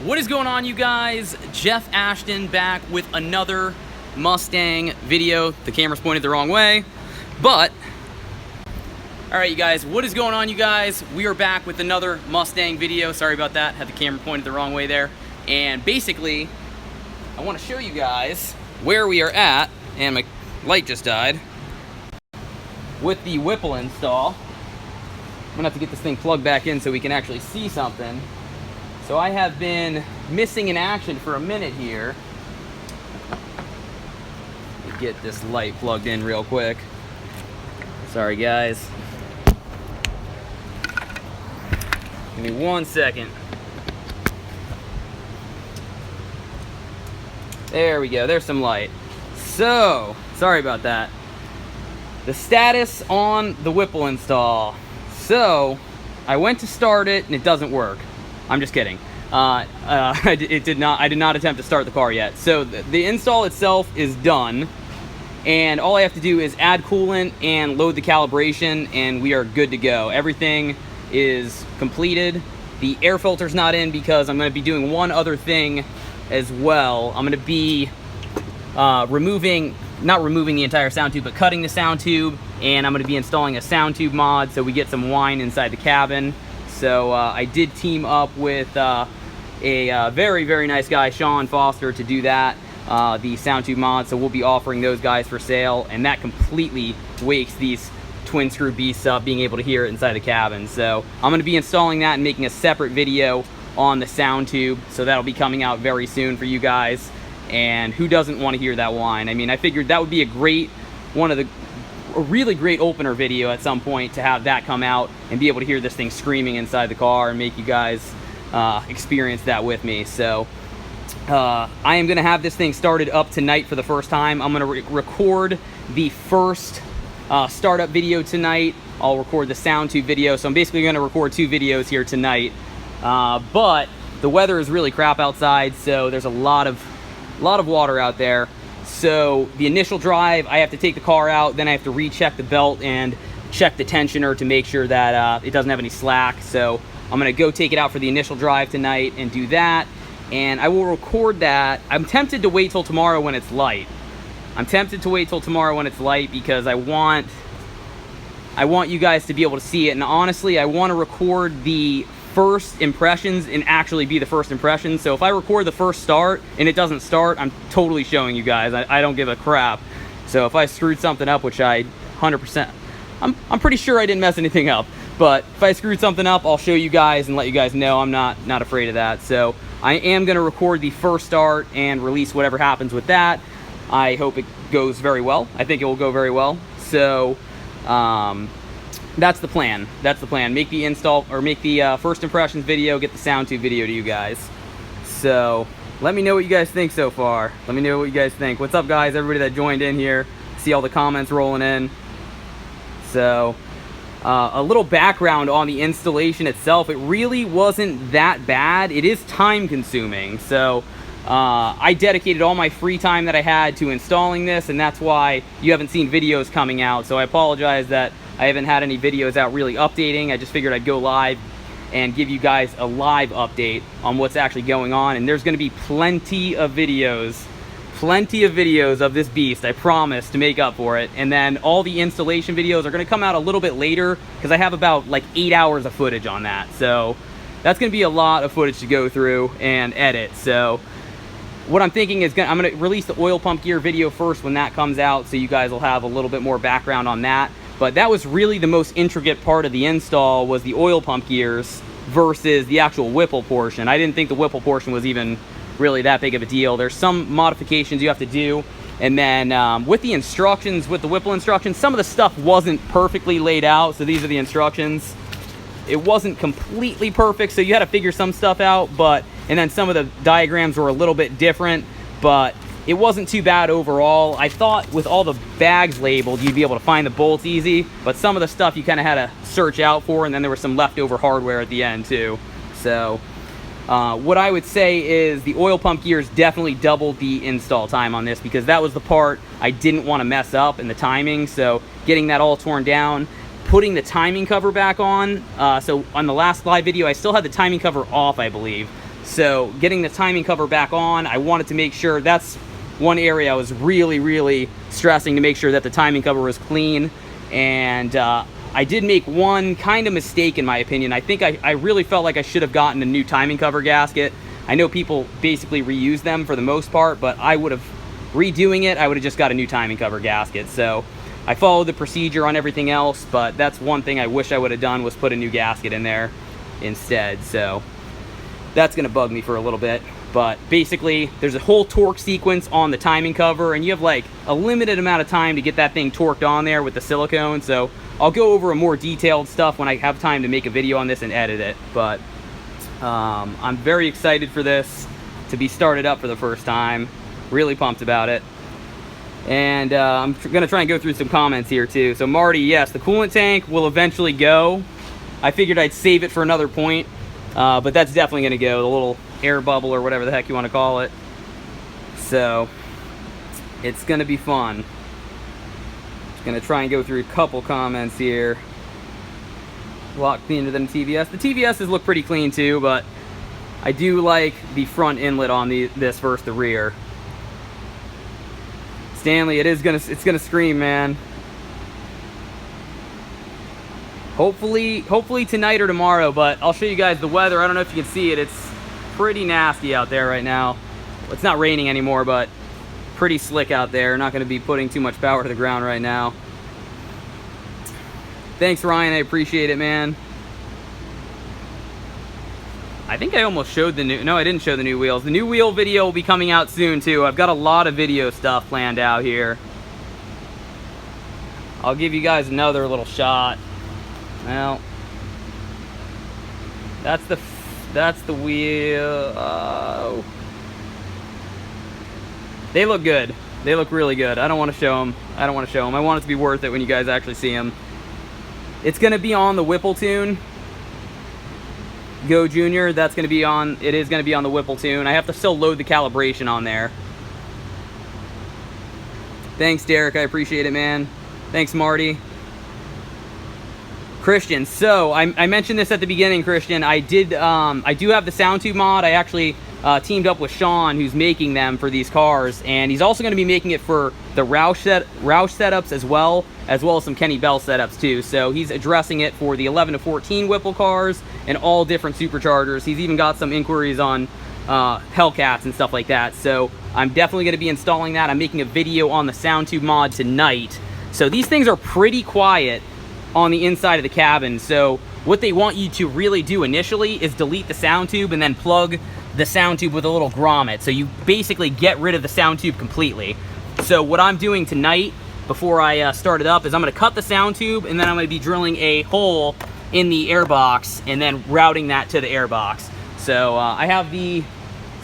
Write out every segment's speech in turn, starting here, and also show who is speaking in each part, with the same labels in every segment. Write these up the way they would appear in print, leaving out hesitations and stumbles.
Speaker 1: What is going on, you guys? Jeff Ashton back with another Mustang video. The camera's pointed the wrong way, but all right, you guys, what is going on, you guys? We are back with another Mustang video. Sorry about that, had the camera pointed the wrong way there. And basically, I want to show you guys where we are at, and my light just died, with the Whipple install. I'm gonna have to get this thing plugged back in so we can actually see something. So I have been missing in action for a minute here. Let me get this light plugged in real quick. Sorry, guys. Give me 1 second. There we go, there's some light. So, sorry about that. The status on the Whipple install. So, I went to start it and it doesn't work. I'm just kidding. I did not attempt to start the car yet. So the install itself is done, and all I have to do is add coolant and load the calibration, and we are good to go. Everything is completed. The air filter's not in because I'm going to be doing one other thing as well. I'm going to be not removing the entire sound tube, but cutting the sound tube, and I'm going to be installing a sound tube mod so we get some whine inside the cabin. So I did team up with a very, very nice guy, Sean Foster, to do that, the sound tube mod. So we'll be offering those guys for sale, and that completely wakes these twin screw beasts up, being able to hear it inside the cabin. So I'm going to be installing that and making a separate video on the sound tube. So that'll be coming out very soon for you guys. And who doesn't want to hear that whine? I mean, I figured that would be a really great opener video at some point, to have that come out and be able to hear this thing screaming inside the car and make you guys experience that with me. So I am going to have this thing started up tonight for the first time. I'm going to record the first startup video tonight. I'll record the sound tube video. So I'm basically going to record 2 videos here tonight. But the weather is really crap outside, so there's a lot of water out there. So the initial drive, I have to take the car out, then I have to recheck the belt and check the tensioner to make sure that it doesn't have any slack. So I'm going to go take it out for the initial drive tonight and do that, and I will record that. I'm tempted to wait till tomorrow when it's light. Because I want you guys to be able to see it, and honestly, I want to record the first impressions and actually be the first impressions. So if I record the first start and it doesn't start, I'm totally showing you guys. I don't give a crap. So if I screwed something up, which I 100%, I'm pretty sure I didn't mess anything up, but if I screwed something up, I'll show you guys and let you guys know. I'm not afraid of that. So I am going to record the first start and release whatever happens with that. I hope it goes very well. I think it will go very well. So that's the plan. Make the install, or make the first impressions video, get the sound tube video to you guys. So let me know what you guys think so far. What's up, guys? Everybody that joined in here. See all the comments rolling in. So a little background on the installation itself. It really wasn't that bad. It is time consuming. So I dedicated all my free time that I had to installing this, and that's why you haven't seen videos coming out. So I apologize that I haven't had any videos out really updating. I just figured I'd go live and give you guys a live update on what's actually going on. And there's going to be plenty of videos of this beast, I promise, to make up for it. And then all the installation videos are going to come out a little bit later, because I have about like 8 hours of footage on that. So that's going to be a lot of footage to go through and edit. So what I'm thinking is I'm going to release the oil pump gear video first when that comes out, so you guys will have a little bit more background on that. But that was really the most intricate part of the install, was the oil pump gears versus the actual Whipple portion. I didn't think the Whipple portion was even really that big of a deal. There's some modifications you have to do, and then with the instructions, with the Whipple instructions, some of the stuff wasn't perfectly laid out. So these are the instructions. It wasn't completely perfect, so you had to figure some stuff out, and then some of the diagrams were a little bit different, but it wasn't too bad overall. I thought with all the bags labeled, you'd be able to find the bolts easy, but some of the stuff you kind of had to search out for, and then there was some leftover hardware at the end too. So what I would say is the oil pump gears definitely doubled the install time on this, because that was the part I didn't want to mess up in the timing. So getting that all torn down, putting the timing cover back on. So on the last live video, I still had the timing cover off, I believe. So getting the timing cover back on, I wanted to make sure, that's one area I was really stressing, to make sure that the timing cover was clean. And I did make one kind of mistake in my opinion. I think I really felt like I should have gotten a new timing cover gasket. I know people basically reuse them for the most part, but I would have, redoing it, I would have just got a new timing cover gasket. So I followed the procedure on everything else, but that's one thing I wish I would have done, was put a new gasket in there instead. So that's gonna bug me for a little bit. But basically, there's a whole torque sequence on the timing cover, and you have like a limited amount of time to get that thing torqued on there with the silicone. So I'll go over a more detailed stuff when I have time to make a video on this and edit it. But I'm very excited for this to be started up for the first time. Really pumped about it. And I'm gonna try and go through some comments here too. So Marty, yes, the coolant tank will eventually go. I figured I'd save it for another point, but that's definitely gonna go, the little air bubble or whatever the heck you want to call it. So it's gonna be fun. Just gonna try and go through a couple comments here. A lot cleaner than the TVS. The TVS's look pretty clean too, but I do like the front inlet on this versus the rear. Stanley, it's gonna scream, man. Hopefully tonight or tomorrow, but I'll show you guys the weather. I don't know if you can see it. It's pretty nasty out there right now. It's not raining anymore, but pretty slick out there. Not going to be putting too much power to the ground right now. Thanks, Ryan. I appreciate it, man. I think I almost showed the new... No, I didn't show the new wheels. The new wheel video will be coming out soon, too. I've got a lot of video stuff planned out here. I'll give you guys another little shot. Well, that's the wheel. Oh. They look good. They look really good. I don't want to show them. I want it to be worth it when you guys actually see them. It's going to be on the Whipple tune. Go Junior. That's going to be on. It is going to be on the Whipple tune. I have to still load the calibration on there. Thanks, Derek. I appreciate it, man. Thanks, Marty. Christian, so I mentioned this at the beginning, Christian. I do have the sound tube mod. I actually teamed up with Sean, who's making them for these cars, and he's also going to be making it for the Roush setups as well as some Kenny Bell setups too. So he's addressing it for the 11 to 14 Whipple cars and all different superchargers. He's even got some inquiries on Hellcats and stuff like that. So I'm definitely going to be installing that. I'm making a video on the sound tube mod tonight. So these things are pretty quiet on the inside of the cabin. So what they want you to really do initially is delete the sound tube and then plug the sound tube with a little grommet. So you basically get rid of the sound tube completely. So what I'm doing tonight before I start it up is I'm going to cut the sound tube, and then I'm going to be drilling a hole in the airbox and then routing that to the airbox. So I have the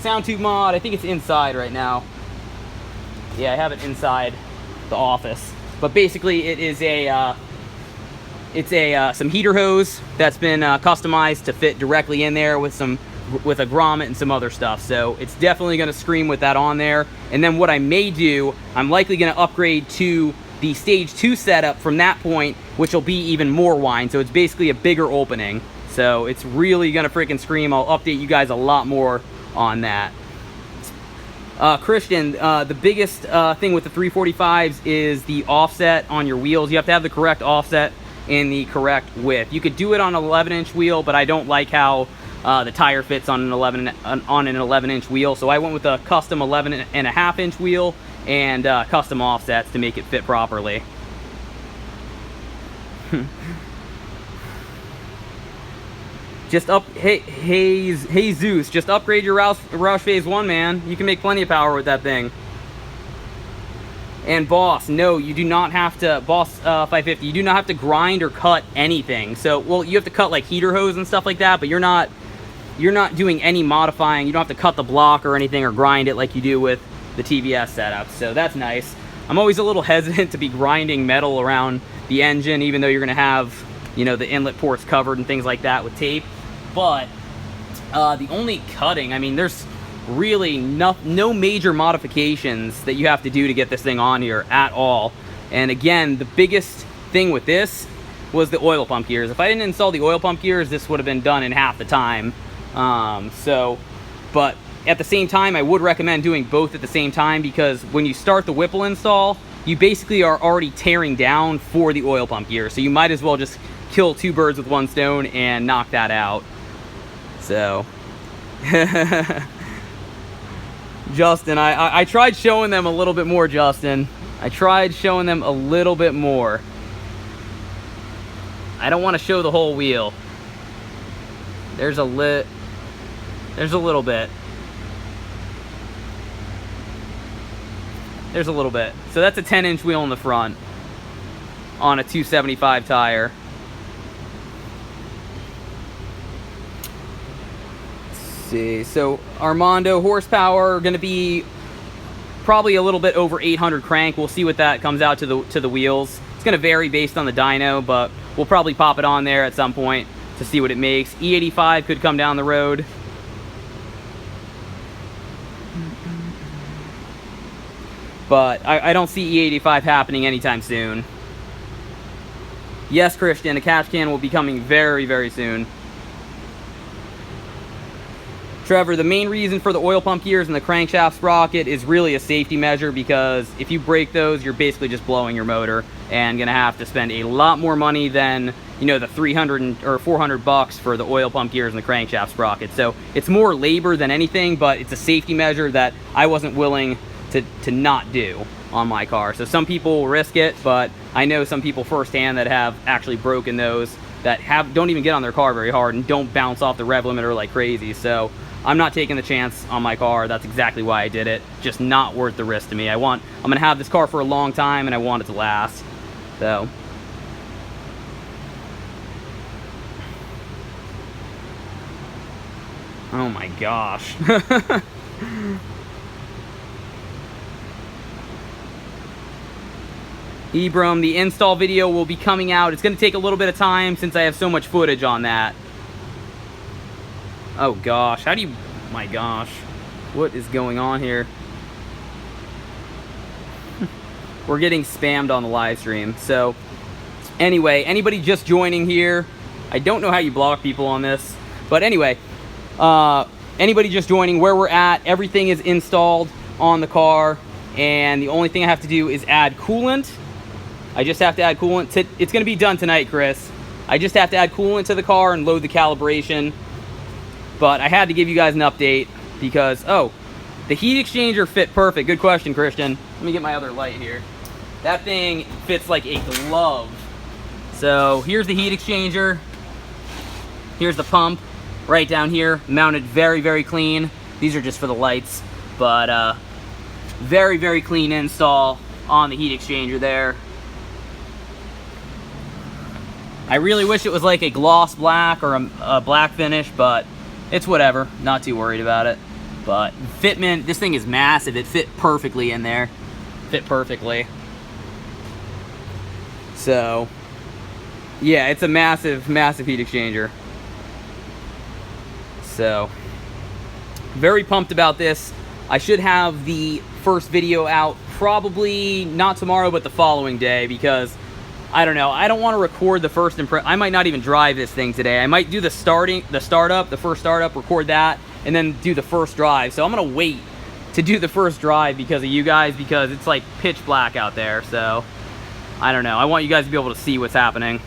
Speaker 1: sound tube mod. I think it's inside right now. Yeah, I have it inside the office. But basically it is some heater hose that's been customized to fit directly in there with a grommet and some other stuff. So it's definitely going to scream with that on there. And then what I may do, I'm likely going to upgrade to the stage 2 setup from that point, which will be even more wine. So it's basically a bigger opening. So it's really going to freaking scream. I'll update you guys a lot more on that. Christian, the biggest thing with the 345s is the offset on your wheels. You have to have the correct offset and the correct width. You could do it on an 11-inch wheel, but I don't like how the tire fits on an 11-inch wheel. So I went with a custom 11.5-inch wheel and custom offsets to make it fit properly. Hey Zeus, just upgrade your Roush Phase 1, man. You can make plenty of power with that thing. And Boss, no, you do not have to, Boss 550, you do not have to grind or cut anything. So, well, you have to cut like heater hose and stuff like that, but you're not doing any modifying. You don't have to cut the block or anything or grind it like you do with the TVS setup. So that's nice. I'm always a little hesitant to be grinding metal around the engine, even though you're going to have, you know, the inlet ports covered and things like that with tape. But the only cutting, I mean, there's really no major modifications that you have to do to get this thing on here at all. And again, the biggest thing with this was the oil pump gears. If I didn't install the oil pump gears, this would have been done in half the time. So But at the same time, I would recommend doing both at the same time, because when you start the Whipple install, you basically are already tearing down for the oil pump gear. So you might as well just kill two birds with one stone and knock that out. So Justin, I tried showing them a little bit more, Justin. I tried showing them a little bit more. I don't want to show the whole wheel. There's a little bit. There's a little bit. So that's a 10-inch wheel in the front on a 275 tire. Let's see. So Armando horsepower going to be probably a little bit over 800 crank. We'll see what that comes out to the wheels. It's going to vary based on the dyno, but we'll probably pop it on there at some point to see what it makes. E85 could come down the road. But I don't see E85 happening anytime soon. Yes, Christian, a catch can will be coming very, very soon. Trevor, the main reason for the oil pump gears and the crankshaft sprocket is really a safety measure, because if you break those, you're basically just blowing your motor and gonna have to spend a lot more money than, you know, the 300 or 400 bucks for the oil pump gears and the crankshaft sprocket. So it's more labor than anything, but it's a safety measure that I wasn't willing to not do on my car. So some people will risk it, but I know some people firsthand that have actually broken those, that don't even get on their car very hard and don't bounce off the rev limiter like crazy. So I'm not taking the chance on my car. That's exactly why I did it. Just not worth the risk to me. I'm gonna have this car for a long time and I want it to last. So oh my gosh. Ebram, the install video will be coming out. It's going to take a little bit of time since I have so much footage on that. Oh gosh, how do you... my gosh. What is going on here? We're getting spammed on the live stream. So, anyway, anybody just joining here, I don't know how you block people on this. But anyway, anybody just joining, where we're at, everything is installed on the car. And the only thing I have to do is add coolant. I just have to add coolant. It's going to be done tonight, Chris. I just have to add coolant to the car and load the calibration. But I had to give you guys an update because, oh, the heat exchanger fit perfect. Good question, Christian. Let me get my other light here. That thing fits like a glove. So here's the heat exchanger. Here's the pump right down here, mounted very, very clean. These are just for the lights, but very, very clean install on the heat exchanger there. I really wish it was like a gloss black or a black finish, but it's whatever. Not too worried about it. But fitment, this thing is massive. It fit perfectly in there. Fit perfectly. So, yeah, it's a massive, massive heat exchanger. So, very pumped about this. I should have the first video out probably not tomorrow, but the following day, because I don't know. I don't want to record the first I might not even drive this thing today. I might do the first startup, record that, and then do the first drive. So I'm gonna wait to do the first drive because of you guys, because it's like pitch black out there. So I don't know. I want you guys to be able to see what's happening.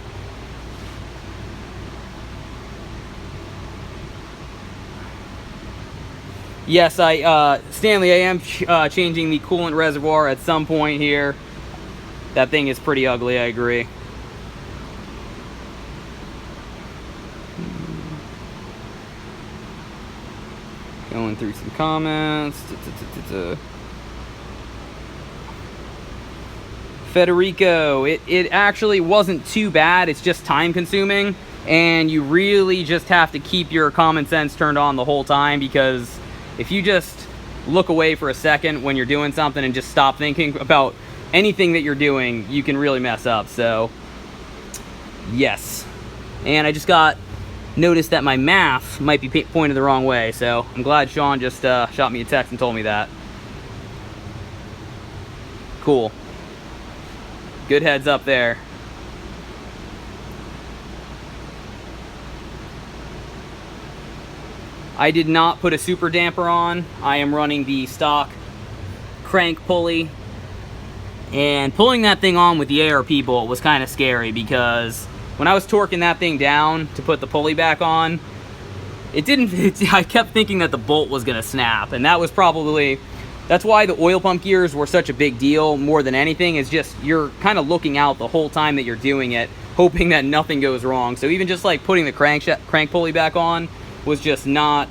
Speaker 1: Yes, Stanley, I am changing the coolant reservoir at some point here. That thing is pretty ugly, I agree. Going through some comments. Federico, it actually wasn't too bad. It's just time consuming. And you really just have to keep your common sense turned on the whole time, because if you just look away for a second when you're doing something and just stop thinking about anything that you're doing, you can really mess up. So yes, and I just noticed that my math might be pointed the wrong way, so I'm glad Sean just shot me a text and told me that. Cool, good heads up there. I did not put a super damper on. I am running the stock crank pulley. And pulling that thing on with the ARP bolt was kind of scary, because when I was torquing that thing down to put the pulley back on, I kept thinking that the bolt was going to snap. And that was probably, that's why the oil pump gears were such a big deal more than anything, is just you're kind of looking out the whole time that you're doing it, hoping that nothing goes wrong. So even just like putting the crank pulley back on was just not,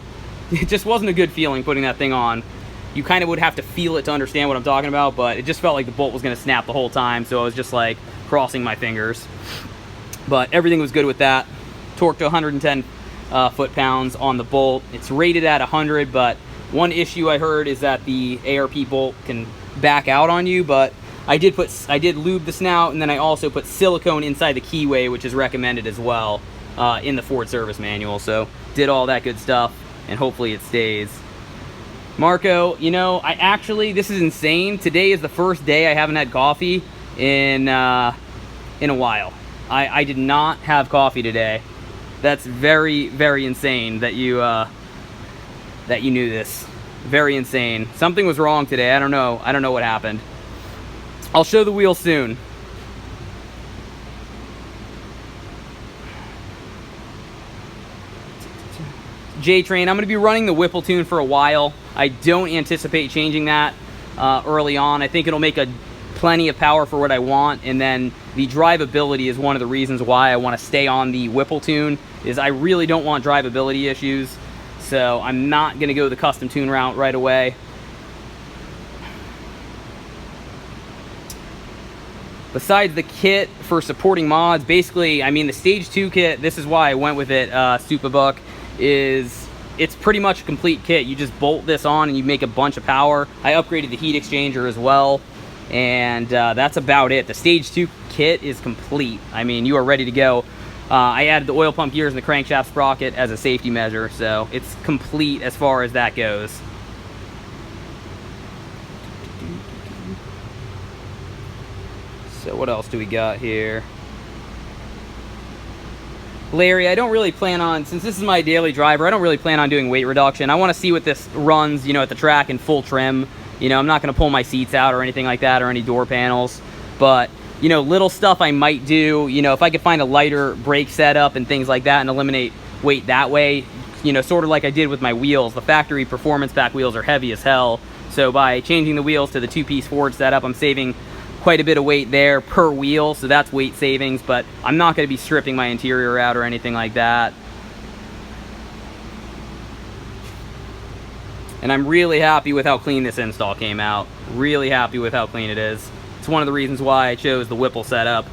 Speaker 1: it just wasn't a good feeling putting that thing on. You kind of would have to feel it to understand what I'm talking about, but it just felt like the bolt was going to snap the whole time, so I was just like crossing my fingers. But everything was good with that. Torqued to 110 foot-pounds on the bolt. It's rated at 100, but one issue I heard is that the ARP bolt can back out on you, but I did lube the snout, and then I also put silicone inside the keyway, which is recommended as well in the Ford service manual. So did all that good stuff, and hopefully it stays. Marco, you know, this is insane. Today is the first day I haven't had coffee in a while. I did not have coffee today. That's very, very insane that you knew this. Very insane. Something was wrong today. I don't know what happened. I'll show the wheel soon. J-Train, I'm going to be running the Whipple tune for a while. I don't anticipate changing that early on. I think it'll make plenty of power for what I want, and then the drivability is one of the reasons why I want to stay on the Whipple tune, is I really don't want drivability issues, so I'm not going to go the custom tune route right away. Besides the kit for supporting mods, basically, I mean, the Stage 2 kit, this is why I went with it, Superbuck, it's pretty much a complete kit. You just bolt this on and you make a bunch of power. I upgraded the heat exchanger as well, and that's about it. The Stage 2 kit is complete. I mean, you are ready to go. I added the oil pump gears and the crankshaft sprocket as a safety measure, so it's complete as far as that goes. So what else do we got here? Larry, I don't really plan on, since this is my daily driver, I don't really plan on doing weight reduction. I want to see what this runs, you know, at the track in full trim. You know, I'm not going to pull my seats out or anything like that, or any door panels. But, you know, little stuff I might do, you know, if I could find a lighter brake setup and things like that and eliminate weight that way, you know, sort of like I did with my wheels. The factory performance pack wheels are heavy as hell. So by changing the wheels to the two-piece Ford setup, I'm saving quite a bit of weight there per wheel, so that's weight savings, but I'm not going to be stripping my interior out or anything like that. And I'm really happy with how clean this install came out. Really happy with how clean it is. It's one of the reasons why I chose the Whipple setup.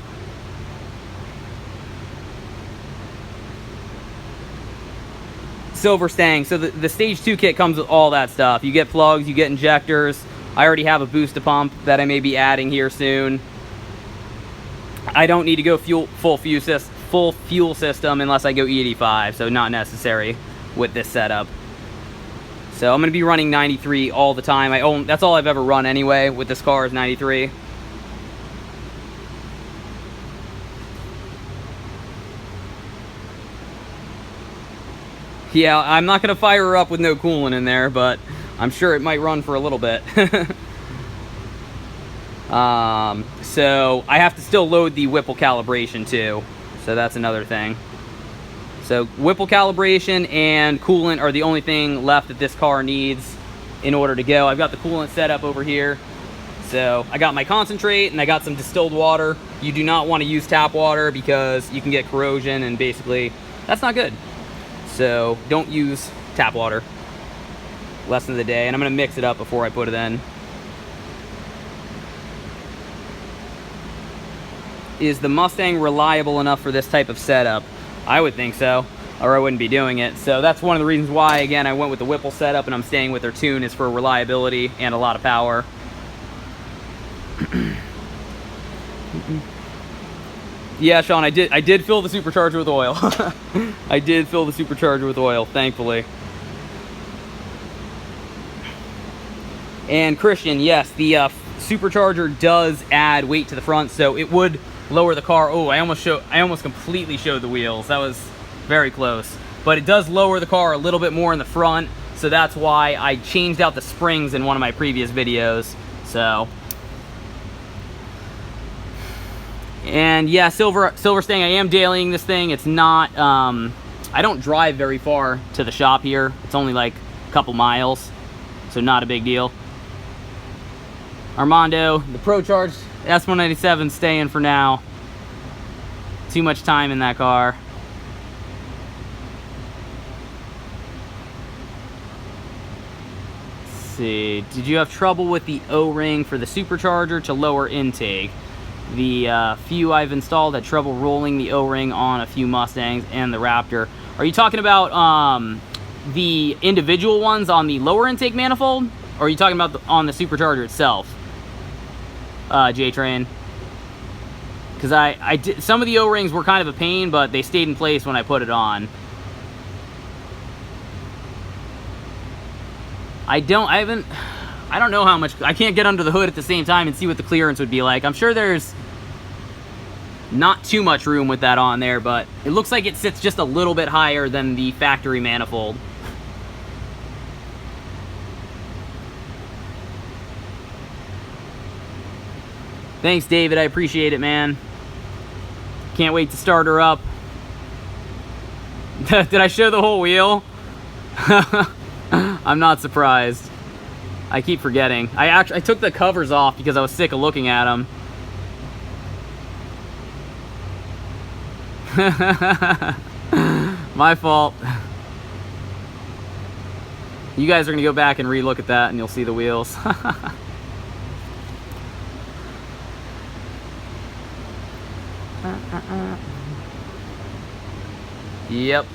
Speaker 1: Silver Stang. So the Stage 2 kit comes with all that stuff. You get plugs, you get injectors. I already have a booster pump that I may be adding here soon. I don't need to go full fuel system unless I go E85, so not necessary with this setup. So I'm going to be running 93 all the time. That's all I've ever run anyway with this car, is 93. Yeah, I'm not going to fire her up with no coolant in there, but I'm sure it might run for a little bit. So I have to still load the Whipple calibration too. So that's another thing. So Whipple calibration and coolant are the only thing left that this car needs in order to go. I've got the coolant set up over here. So I got my concentrate and I got some distilled water. You do not want to use tap water because you can get corrosion, and basically that's not good. So don't use tap water. Lesson of the day, and I'm going to mix it up before I put it in. Is the Mustang reliable enough for this type of setup? I would think so, or I wouldn't be doing it. So that's one of the reasons why, again, I went with the Whipple setup, and I'm staying with their tune, is for reliability and a lot of power. Yeah, Sean, I did fill the supercharger with oil. I did fill the supercharger with oil, thankfully. And Christian, yes, the supercharger does add weight to the front, so it would lower the car. Oh, I almost completely showed the wheels. That was very close. but it does lower the car a little bit more in the front, so that's why I changed out the springs in one of my previous videos. So, and yeah, Silver Stang, I am dailying this thing. It's not, I don't drive very far to the shop here. It's only like a couple miles, so not a big deal. Armando, the Procharger S197 staying for now. Too much time in that car. Let's see. Did you have trouble with the O-ring for the Supercharger to lower intake? The few I've installed had trouble rolling the O-ring on a few Mustangs and the Raptor. Are you talking about the individual ones on the lower intake manifold? Or are you talking about on the Supercharger itself? J-Train, because I did, some of the O-rings were kind of a pain, but they stayed in place when I put it on. I don't know how much, I can't get under the hood at the same time and see what the clearance would be like. I'm sure there's not too much room with that on there, but it looks like it sits just a little bit higher than the factory manifold. Thanks, David. I appreciate it, man. Can't wait to start her up. Did I show the whole wheel? I'm not surprised. I keep forgetting. I took the covers off because I was sick of looking at them. My fault. You guys are going to go back and re-look at that and you'll see the wheels. Yep.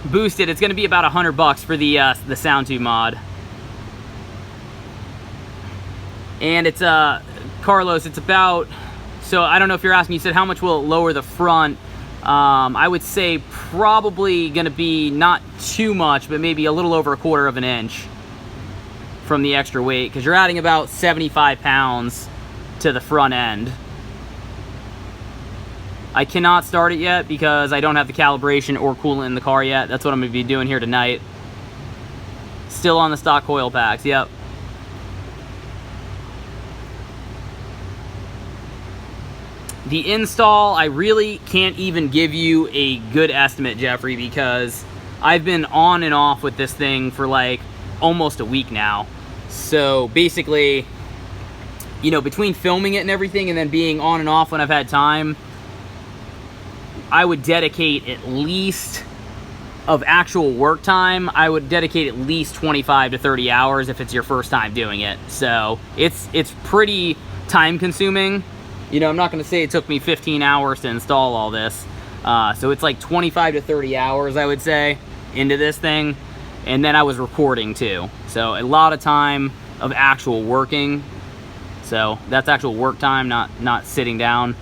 Speaker 1: Boosted, it's going to be about $100 for the sound tube mod. And it's Carlos, it's about, so I don't know if you're asking, you said how much will it lower the front? I would say probably going to be not too much, but maybe a little over 1/4 of an inch from the extra weight, because you're adding about 75 pounds to the front end. I cannot start it yet because I don't have the calibration or coolant in the car yet. That's what I'm going to be doing here tonight. Still on the stock coil packs, yep. The install, I really can't even give you a good estimate, Jeffrey, because I've been on and off with this thing for like almost a week now. So basically, you know, between filming it and everything and then being on and off when I've had time, I would dedicate at least, of actual work time, I would dedicate at least 25 to 30 hours if it's your first time doing it. So it's pretty time consuming. You know, I'm not going to say it took me 15 hours to install all this. So it's like 25 to 30 hours, I would say, into this thing. And then I was recording too. So a lot of time of actual working. So that's actual work time, not sitting down.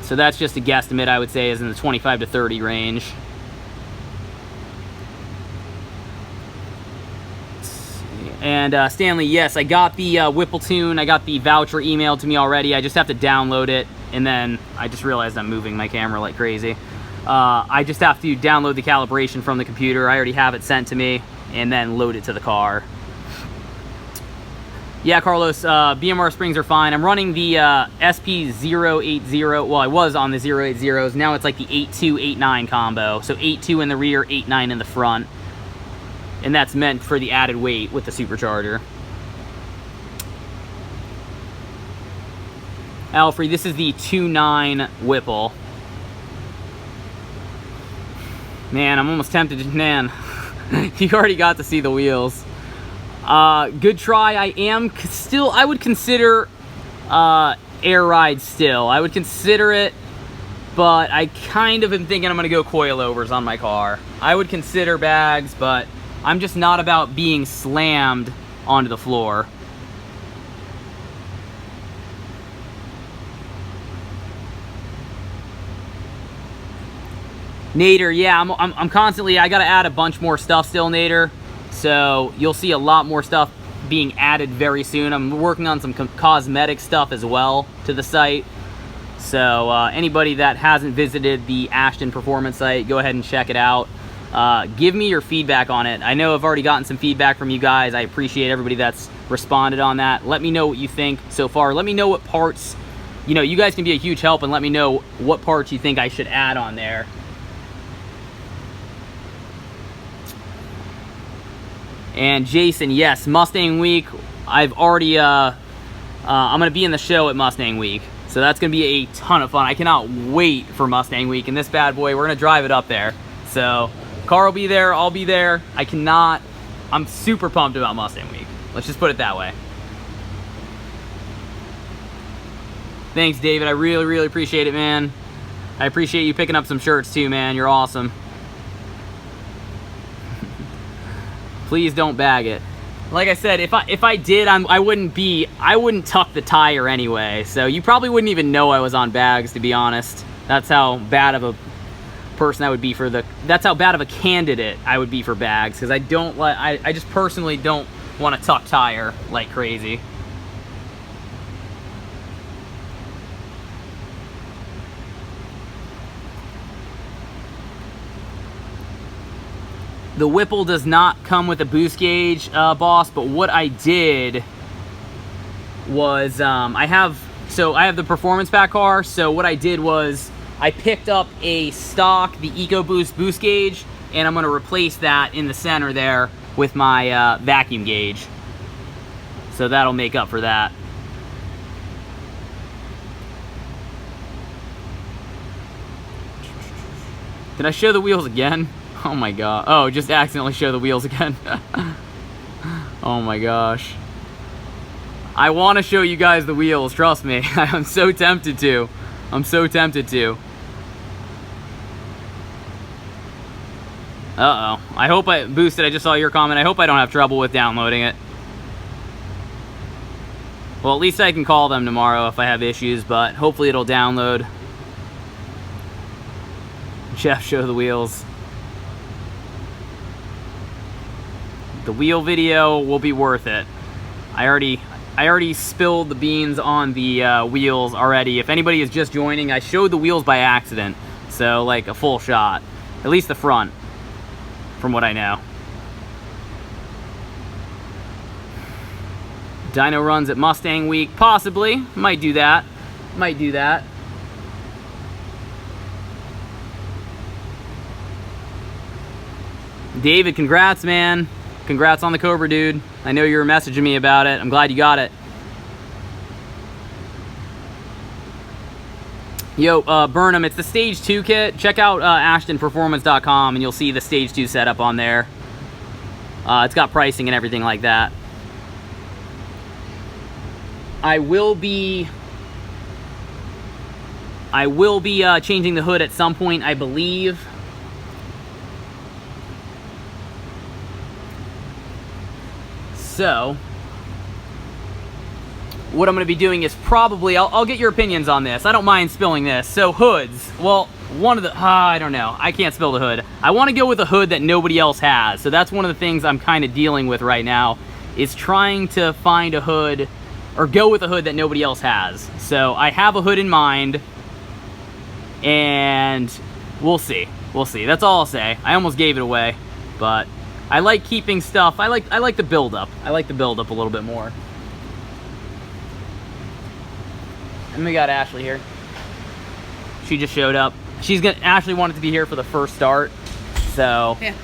Speaker 1: So that's just a guesstimate, I would say, is in the 25 to 30 range. And Stanley, yes, I got the Whipple tune. I got the voucher emailed to me already. I just have to download it, and then I just realized I'm moving my camera like crazy. I just have to download the calibration from the computer. I already have it sent to me, and then load it to the car. Yeah, Carlos, BMR springs are fine. I'm running the SP080. Well, I was on the 080s. Now it's like the 82, 89 combo. So 82 in the rear, 89 in the front. And that's meant for the added weight with the Supercharger. Alfred, this is the 2.9 Whipple. Man, I'm almost tempted to, man, you already got to see the wheels. Good try. I would consider air ride still. I would consider it, but I kind of am thinking I'm going to go coilovers on my car. I would consider bags, but I'm just not about being slammed onto the floor. Nader, yeah, I'm constantly, I got to add a bunch more stuff still, Nader. So you'll see a lot more stuff being added very soon. I'm working on some cosmetic stuff as well to the site. So anybody that hasn't visited the Ashton Performance site, go ahead and check it out. Give me your feedback on it. I know I've already gotten some feedback from you guys. I appreciate everybody that's responded on that. Let me know what you think so far. Let me know what parts, you know, you guys can be a huge help, and let me know what parts you think I should add on there. And Jason, yes, Mustang Week. I've already, I'm gonna be in the show at Mustang Week. So that's gonna be a ton of fun. I cannot wait for Mustang Week, and this bad boy, we're gonna drive it up there. So car will be there, I'll be there. I'm super pumped about Mustang Week. Let's just put it that way. Thanks, David. I really, really appreciate it, man. I appreciate you picking up some shirts too, man. You're awesome. Please don't bag it. Like I said, if I did, I wouldn't tuck the tire anyway. So you probably wouldn't even know I was on bags, to be honest. That's how bad of a person I would be that's how bad of a candidate I would be for bags, because I just personally don't want to tuck tire like crazy. The Whipple does not come with a boost gauge, boss, but what I did was, I have the Performance Pack car, so what I did was I picked up a stock, the EcoBoost boost gauge, and I'm gonna replace that in the center there with my vacuum gauge. So that'll make up for that. Did I show the wheels again? Oh my god. Oh, just accidentally show the wheels again. Oh my gosh. I want to show you guys the wheels, trust me. I'm so tempted to. I'm so tempted to. Uh-oh. I hope Boosted, I just saw your comment. I hope I don't have trouble with downloading it. Well, at least I can call them tomorrow if I have issues, but hopefully it'll download. Jeff, show the wheels. The wheel video will be worth it. I already spilled the beans on the wheels already. If anybody is just joining, I showed the wheels by accident. So, like, a full shot. At least the front, from what I know. Dyno runs at Mustang Week. Possibly. Might do that. Might do that. David, congrats, man. Congrats on the Cobra, dude. I know you were messaging me about it. I'm glad you got it. Yo, Burnham, it's the Stage 2 kit. Check out AshtonPerformance.com and you'll see the Stage 2 setup on there. It's got pricing and everything like that. I will be changing the hood at some point, I believe. So, what I'm going to be doing is probably, I'll get your opinions on this. I don't mind spilling this. So, hoods. Well, one of the, I don't know. I can't spill the hood. I want to go with a hood that nobody else has. So, that's one of the things I'm kind of dealing with right now, is trying to find a hood, or go with a hood that nobody else has. So, I have a hood in mind, and we'll see. We'll see. That's all I'll say. I almost gave it away, but I like keeping stuff. I like the build-up. I like the build-up a little bit more. And we got Ashley here. She just showed up. Ashley wanted to be here for the first start. So, yeah.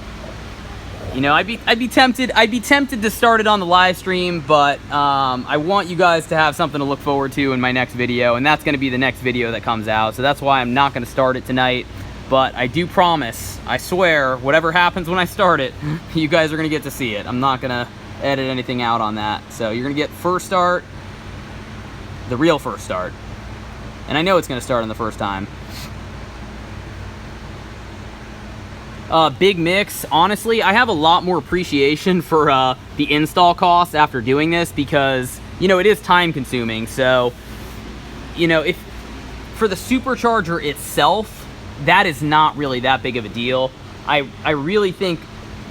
Speaker 1: You know, I'd be tempted to start it on the live stream, but I want you guys to have something to look forward to in my next video, and that's going to be the next video that comes out. So that's why I'm not going to start it tonight. But I do promise, I swear, whatever happens when I start it, you guys are going to get to see it. I'm not going to edit anything out on that. So you're going to get first start, the real first start. And I know it's going to start on the first time. Big Mix, honestly, I have a lot more appreciation for the install costs after doing this, because, you know, it is time consuming. So, you know, if for the Supercharger itself, that is not really that big of a deal. I really think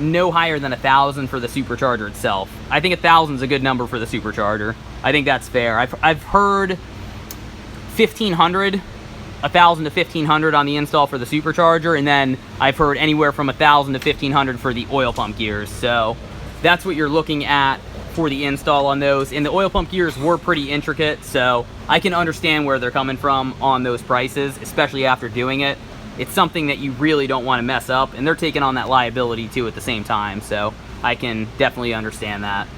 Speaker 1: no higher than 1,000 for the Supercharger itself. I think 1,000 is a good number for the Supercharger. I think that's fair. I've heard 1,500, 1,000 to 1,500 on the install for the Supercharger, and then I've heard anywhere from 1,000 to 1,500 for the oil pump gears. So that's what you're looking at for the install on those. And the oil pump gears were pretty intricate, so I can understand where they're coming from on those prices, especially after doing it. It's something that you really don't want to mess up, and they're taking on that liability too at the same time, so I can definitely understand that.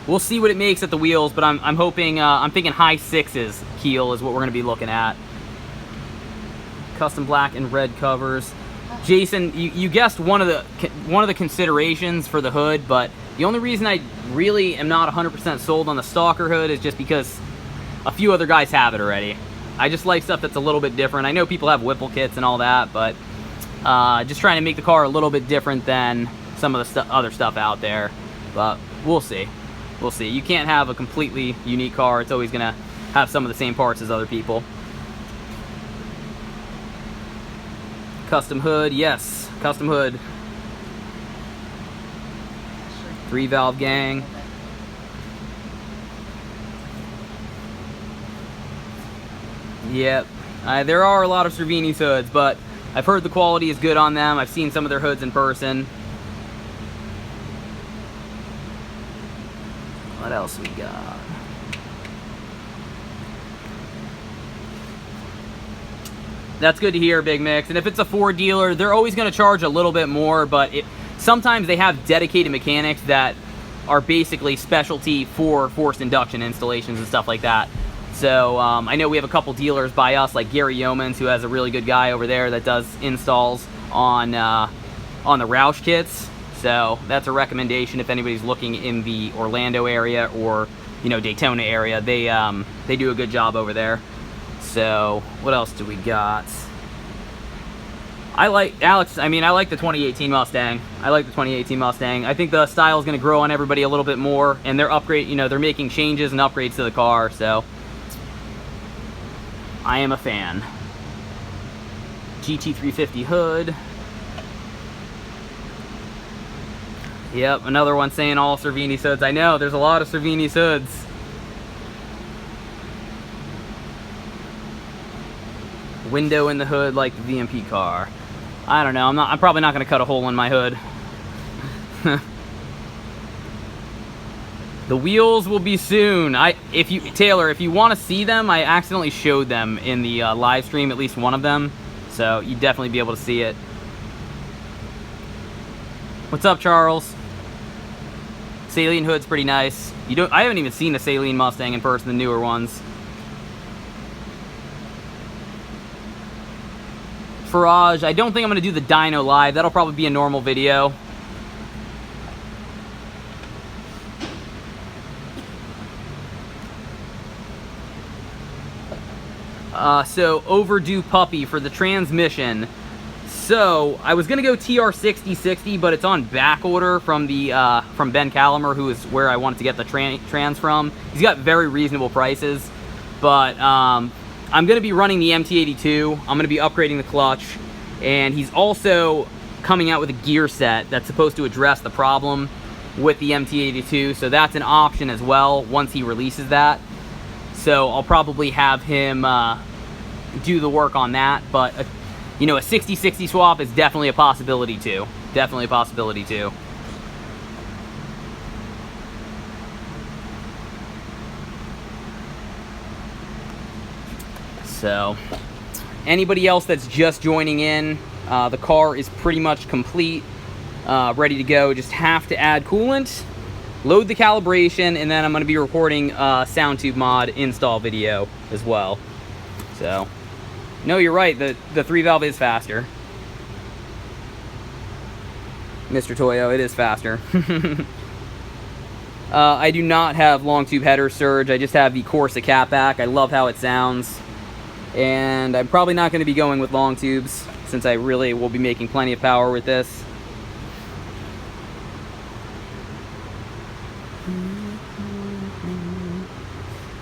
Speaker 1: We'll see what it makes at the wheels, but I'm hoping, I'm thinking high 6s keel is what we're going to be looking at. Custom black and red covers. Jason, you guessed one of the considerations for the hood, but the only reason I really am not 100% sold on the Stalker hood is just because a few other guys have it already. I just like stuff that's a little bit different. I know people have Whipple kits and all that, but just trying to make the car a little bit different than some of the other stuff out there. But we'll see. We'll see. You can't have a completely unique car. It's always going to have some of the same parts as other people. Custom hood, yes. Custom hood. 3-valve gang. Yep. There are a lot of Cervini's hoods, but I've heard the quality is good on them. I've seen some of their hoods in person. What else we got? That's good to hear, Big Mix. And if it's a Ford dealer, they're always going to charge a little bit more, but sometimes they have dedicated mechanics that are basically specialty for forced induction installations and stuff like that. So I know we have a couple dealers by us, like Gary Yeomans, who has a really good guy over there that does installs on the Roush kits. So that's a recommendation if anybody's looking in the Orlando area or, you know, Daytona area. They do a good job over there. So what else do we got? I like the 2018 Mustang. I like the 2018 Mustang. I think the style is going to grow on everybody a little bit more, and they're making changes and upgrades to the car. So I am a fan. GT350 hood. Yep, another one saying all Cervini's hoods. I know, there's a lot of Cervini's hoods. Window in the hood like the VMP car. I don't know, I'm probably not going to cut a hole in my hood. The wheels will be soon. Taylor, if you want to see them, I accidentally showed them in the live stream, at least one of them. So you'd definitely be able to see it. What's up, Charles? Saline hood's pretty nice. I haven't even seen the Saline Mustang in person, the newer ones. Farage, I don't think I'm going to do the dyno live. That'll probably be a normal video. So overdue puppy for the transmission. So I was gonna go TR6060, but it's on back order from Ben Calamer, who is where I wanted to get the trans from. He's got very reasonable prices, but I'm gonna be running the MT82. I'm gonna be upgrading the clutch, and he's also coming out with a gear set that's supposed to address the problem with the MT82. So that's an option as well once he releases that. So I'll probably have him do the work on that, but you know, a 60-60 swap is definitely a possibility too. Definitely a possibility too. So, anybody else that's just joining in, the car is pretty much complete, ready to go. Just have to add coolant, load the calibration, and then I'm going to be recording a sound tube mod install video as well. So, no, you're right, the 3-valve is faster. Mr. Toyo, it is faster. I do not have long tube header surge, I just have the Corsa catback. I love how it sounds. And I'm probably not going to be going with long tubes, since I really will be making plenty of power with this.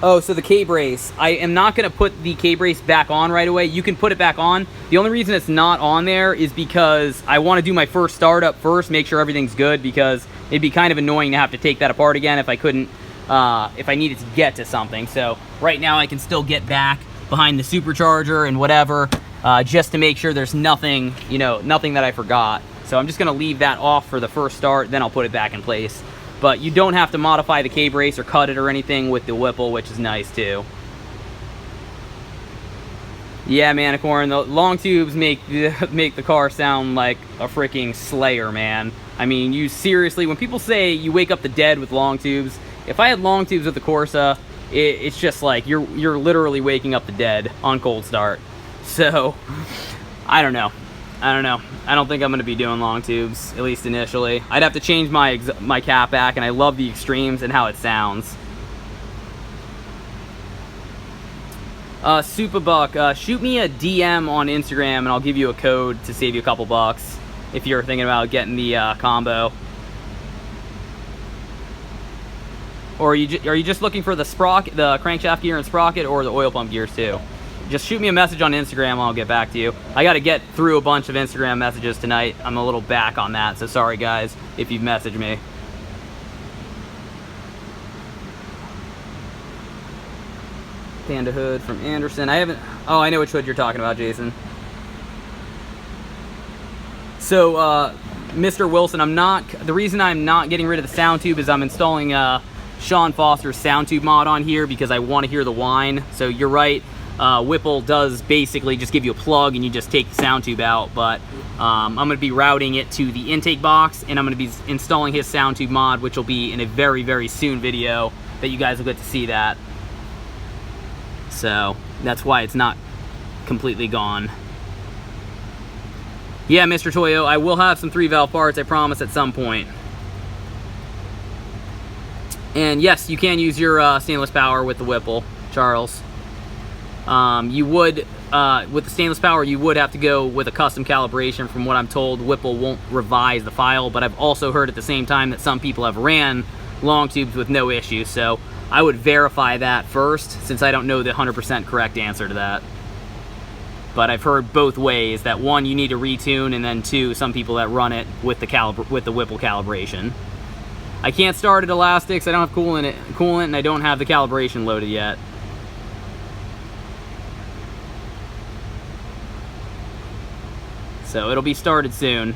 Speaker 1: Oh, so the K-brace. I am not going to put the K-brace back on right away. You can put it back on. The only reason it's not on there is because I want to do my first startup first, make sure everything's good, because it'd be kind of annoying to have to take that apart again if I couldn't, if I needed to get to something. So right now I can still get back behind the supercharger and whatever, just to make sure there's nothing, you know, nothing that I forgot. So I'm just going to leave that off for the first start, then I'll put it back in place. But you don't have to modify the K-brace or cut it or anything with the Whipple, which is nice too. Yeah, Manicorn, the long tubes make the car sound like a freaking Slayer, man. I mean, you seriously, when people say you wake up the dead with long tubes, if I had long tubes with the Corsa, it's just like you're literally waking up the dead on cold start. So, I don't know. I don't think I'm going to be doing long tubes, at least initially. I'd have to change my cap back, and I love the Extremes and how it sounds. Superbuck, shoot me a DM on Instagram, and I'll give you a code to save you a couple bucks if you're thinking about getting the combo. Or are you just looking for the sprocket, the crankshaft gear and sprocket, or the oil pump gears too? Just shoot me a message on Instagram and I'll get back to you. I got to get through a bunch of Instagram messages tonight. I'm a little back on that, so sorry guys if you've messaged me. Panda hood from Anderson. Oh, I know which hood you're talking about, Jason. So, Mr. Wilson, the reason I'm not getting rid of the sound tube is I'm installing Sean Foster's sound tube mod on here because I want to hear the whine. So you're right. Whipple does basically just give you a plug and you just take the sound tube out, but I'm going to be routing it to the intake box, and I'm going to be installing his sound tube mod, which will be in a very, very soon video that you guys will get to see that. So that's why it's not completely gone. Yeah, Mr. Toyo, I will have some 3-valve parts, I promise, at some point. And yes, you can use your stainless power with the Whipple, Charles. You would, with the stainless power, you would have to go with a custom calibration. From what I'm told, Whipple won't revise the file, but I've also heard at the same time that some people have ran long tubes with no issue, so I would verify that first, since I don't know the 100% correct answer to that. But I've heard both ways, that one, you need to retune, and then two, some people that run it with the Whipple calibration. I can't start at elastics, I don't have coolant, and I don't have the calibration loaded yet. So it'll be started soon.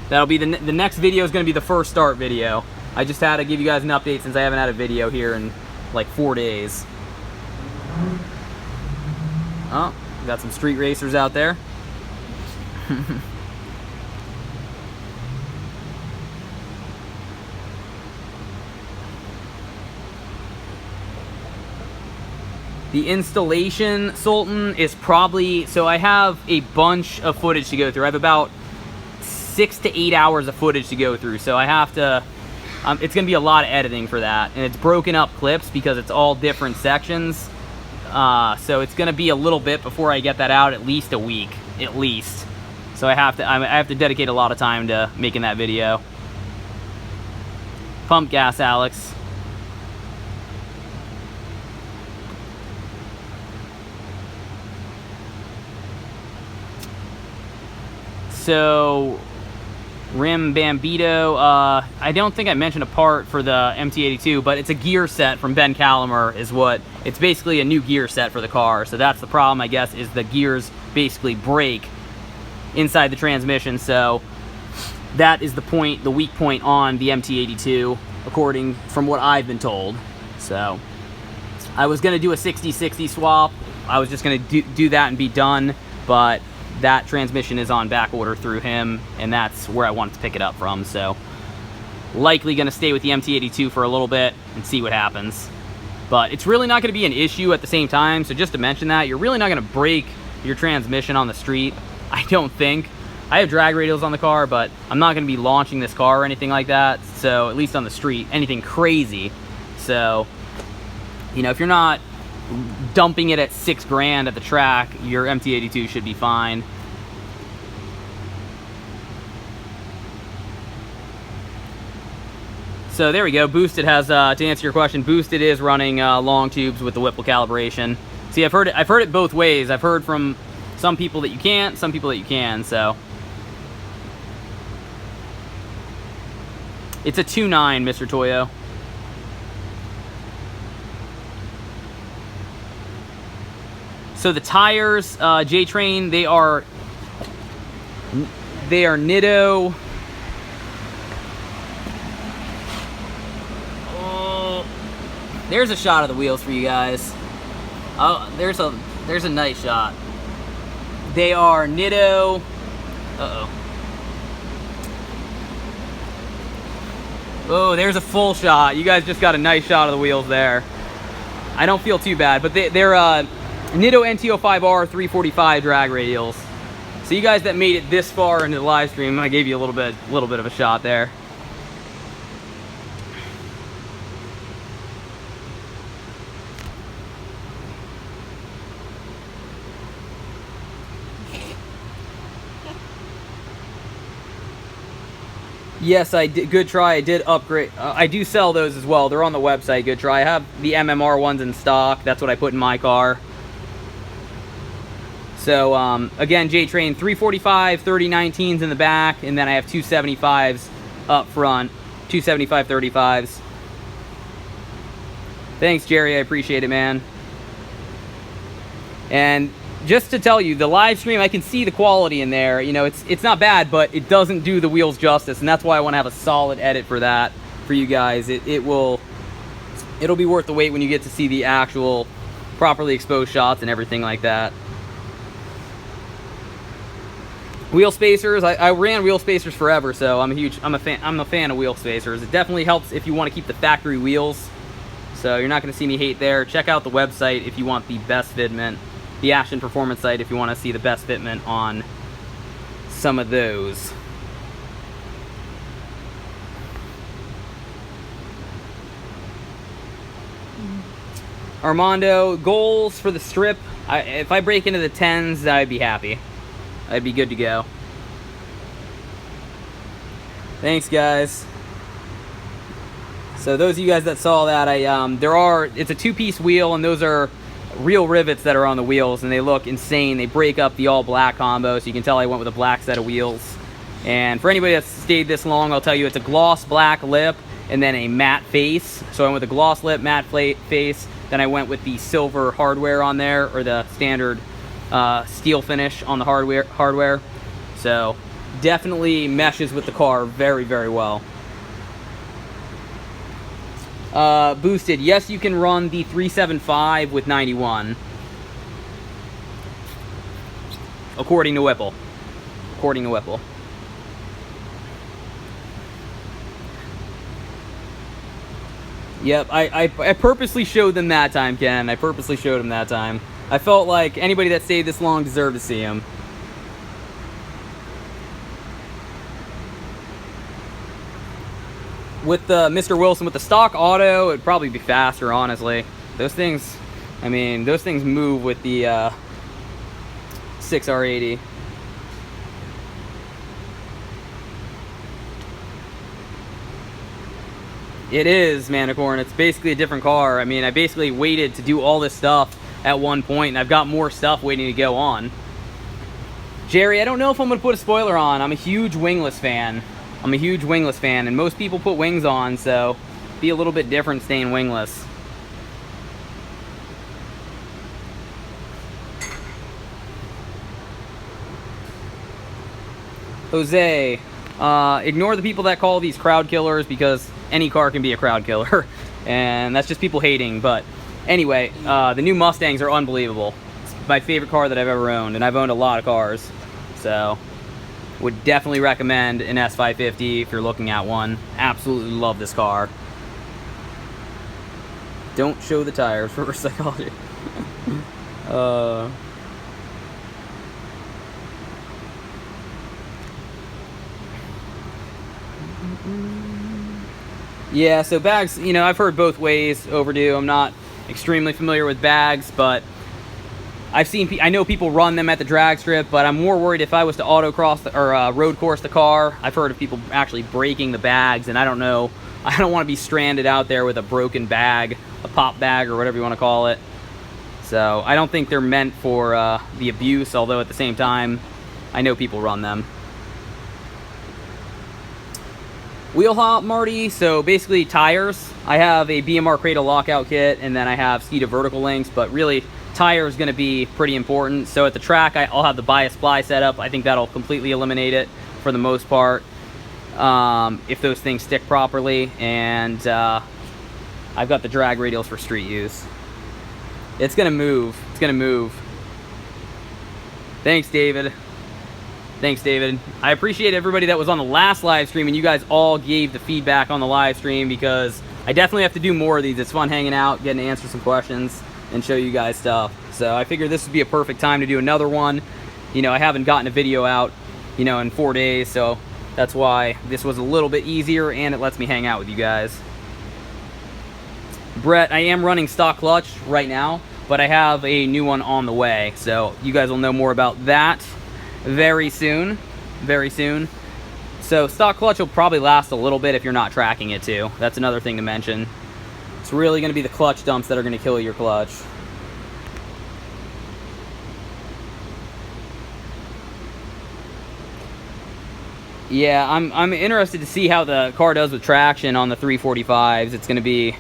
Speaker 1: That'll be the next video is going to be the first start video. I just had to give you guys an update since I haven't had a video here in like 4 days. Oh, got some street racers out there. The installation, Sultan, is probably, so I have a bunch of footage to go through. I have about 6 to 8 hours of footage to go through, so I have to, it's going to be a lot of editing for that. And it's broken up clips because it's all different sections. So it's going to be a little bit before I get that out, at least a week, at least. So I have to dedicate a lot of time to making that video. Pump gas, Alex. So, Rim Bambito, I don't think I mentioned a part for the MT82, but it's a gear set from Ben Calamer is what, it's basically a new gear set for the car. So that's the problem, I guess, is the gears basically break inside the transmission. So that is the weak point on the MT82, according from what I've been told. So I was gonna do a 60-60 swap. I was just gonna do that and be done, but that transmission is on back order through him, and that's where I wanted to pick it up from. So likely going to stay with the MT82 for a little bit and see what happens. But it's really not going to be an issue at the same time. So just to mention that, you're really not going to break your transmission on the street, I don't think. I have drag radials on the car, but I'm not going to be launching this car or anything like that. So at least on the street, anything crazy. So, you know, if you're not dumping it at $6 grand at the track, your MT82 should be fine. So there we go. Boosted has, to answer your question, Boosted is running long tubes with the Whipple calibration. See, I've heard it both ways. I've heard from some people that you can't, some people that you can, so. It's a 2.9, Mr. Toyo. So the tires, J-Train, they are Nitto. Oh, there's a shot of the wheels for you guys. Oh, there's a nice shot. They are Nitto. Uh-oh. Oh, there's a full shot. You guys just got a nice shot of the wheels there. I don't feel too bad, but they're Nitto NT05R 345 drag radials. So you guys that made it this far into the live stream, I gave you a little bit of a shot there. Yes, I did. Good try. I did upgrade. I do sell those as well. They're on the website. Good try. I have the MMR ones in stock. That's what I put in my car. So, again, J-Train 345, 3019s in the back, and then I have 275s up front. 275 35s. Thanks, Jerry. I appreciate it, man. And just to tell you, the live stream, I can see the quality in there. You know, it's not bad, but it doesn't do the wheels justice, and that's why I want to have a solid edit for that for you guys. It'll be worth the wait when you get to see the actual properly exposed shots and everything like that. Wheel spacers, I ran wheel spacers forever, so I'm a fan of wheel spacers. It definitely helps if you want to keep the factory wheels. So you're not going to see me hate there. Check out the website if you want the best fitment. The Ashton Performance site if you want to see the best fitment on some of those. Armando, goals for the strip. If I break into the 10s, I'd be happy. I'd be good to go. Thanks, guys. So those of you guys that saw that, it's a two-piece wheel, and those are real rivets that are on the wheels, and they look insane. They break up the all-black combo, so you can tell I went with a black set of wheels. And for anybody that's stayed this long, I'll tell you it's a gloss black lip and then a matte face. So I went with a gloss lip, matte face. Then I went with the silver hardware on there, or the standard steel finish on the hardware. So definitely meshes with the car very, very well. Boosted, yes, you can run the 375 with 91, according to Whipple. Yep, I purposely showed them that time, Ken. I purposely showed them that time. I felt like anybody that stayed this long deserved to see him. With the Mr. Wilson, with the stock auto, it'd probably be faster, honestly. Those things, I mean, those things move with the 6R80. It is, Manicorn. It's basically a different car. I mean, I basically waited to do all this stuff at one point, and I've got more stuff waiting to go on. Jerry, I don't know if I'm going to put a spoiler on. I'm a huge wingless fan. And most people put wings on, so be a little bit different staying wingless. Jose, ignore the people that call these crowd killers, because any car can be a crowd killer, and that's just people hating. But anyway, the new Mustangs are unbelievable. It's my favorite car that I've ever owned, and I've owned a lot of cars, so would definitely recommend an S550 if you're looking at one. Absolutely love this car. Don't show the tires for psychology. Yeah, so bags, you know, I've heard both ways, overdue. I'm not extremely familiar with bags, but I know people run them at the drag strip, but I'm more worried if I was to autocross or road course the car. I've heard of people actually breaking the bags, and I don't know I don't want to be stranded out there with a broken bag, a pop bag, or whatever you want to call it. So I don't think they're meant for the abuse, although at the same time, I know people run them. Wheel hop, Marty. So basically tires. I have a BMR cradle lockout kit, and then I have Skida vertical links, but really tire is going to be pretty important. So at the track, I'll have the bias ply set up. I think that'll completely eliminate it for the most part, if those things stick properly. And I've got the drag radials for street use. It's going to move. It's going to move. Thanks, David. Thanks, David. I appreciate everybody that was on the last live stream, and you guys all gave the feedback on the live stream, because I definitely have to do more of these. It's fun hanging out, getting to answer some questions, and show you guys stuff. So I figured this would be a perfect time to do another one. You know, I haven't gotten a video out, you know, in 4 days, so that's why this was a little bit easier, and it lets me hang out with you guys. Brett, I am running stock clutch right now, but I have a new one on the way, so you guys will know more about that very soon. Very soon. So stock clutch will probably last a little bit if you're not tracking it too. That's another thing to mention. It's really going to be the clutch dumps that are going to kill your clutch. Yeah, I'm interested to see how the car does with traction on the 345s. It's going to be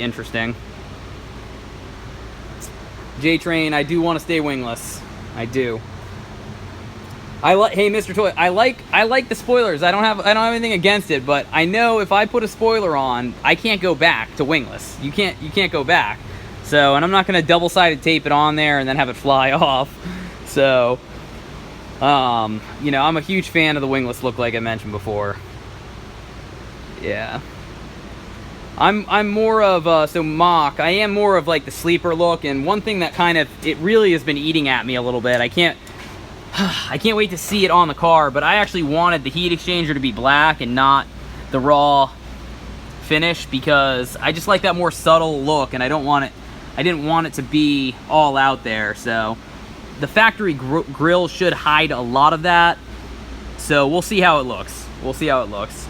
Speaker 1: interesting. J-Train, I do want to stay wingless. I do. Hey, Mr. Toy, I like the spoilers. I don't have anything against it, but I know if I put a spoiler on, I can't go back to wingless. You can't go back. So, and I'm not going to double-sided tape it on there and then have it fly off. So, you know, I'm a huge fan of the wingless look, like I mentioned before. Yeah. I'm more of, so mock, I am more of like the sleeper look, and one thing that kind of, it really has been eating at me a little bit. I can't wait to see it on the car, but I actually wanted the heat exchanger to be black and not the raw finish, because I just like that more subtle look, and I didn't want it to be all out there. So the factory grill should hide a lot of that. So we'll see how it looks. We'll see how it looks.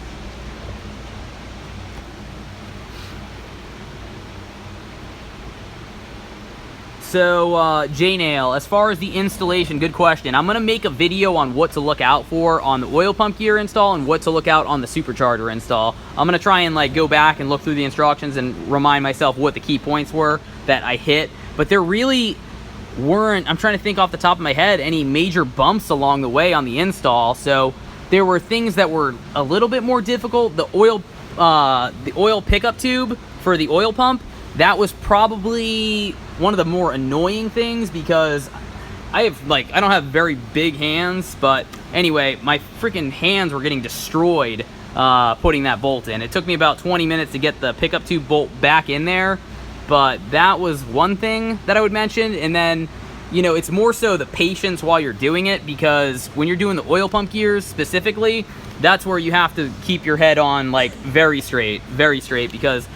Speaker 1: So, J-Nail, as far as the installation, good question. I'm going to make a video on what to look out for on the oil pump gear install and what to look out on the supercharger install. I'm going to try and like go back and look through the instructions and remind myself what the key points were that I hit. But there really weren't, I'm trying to think off the top of my head, any major bumps along the way on the install. So there were things that were a little bit more difficult. The oil pickup tube for the oil pump, that was probably one of the more annoying things, because I don't have very big hands, but anyway, my freaking hands were getting destroyed putting that bolt in. It took me about 20 minutes to get the pickup tube bolt back in there, but that was one thing that I would mention. And then, you know, it's more so the patience while you're doing it, because when you're doing the oil pump gears specifically, that's where you have to keep your head on like very straight, because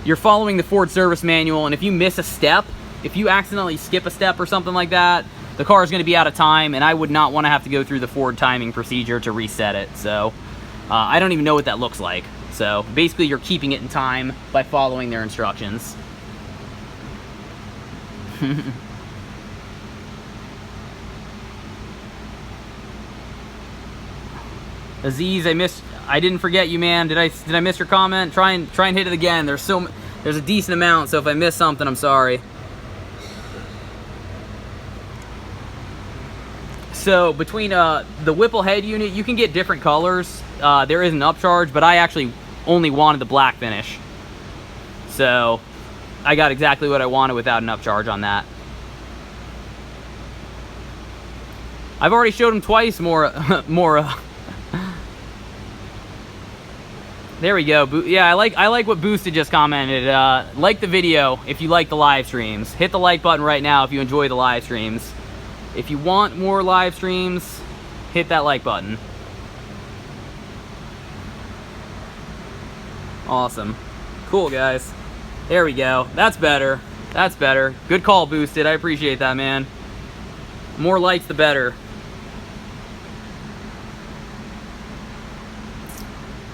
Speaker 1: you're following the Ford service manual, and if you miss a step, if you accidentally skip a step or something like that, the car is going to be out of time, and I would not want to have to go through the Ford timing procedure to reset it. So I don't even know what that looks like. So basically you're keeping it in time by following their instructions. Aziz, I didn't forget you, man. Did I miss your comment? Try and hit it again. There's a decent amount, so if I miss something, I'm sorry. So between the Whipple head unit, you can get different colors. There is an upcharge, but I actually only wanted the black finish. So I got exactly what I wanted without an upcharge on that. I've already showed him twice more. There we go. Yeah, I like what Boosted just commented. Like the video if you like the live streams. Hit the like button right now if you enjoy the live streams. If you want more live streams, hit that like button. Awesome. Cool, guys. There we go. That's better. That's better. Good call, Boosted. I appreciate that, man. More likes, the better.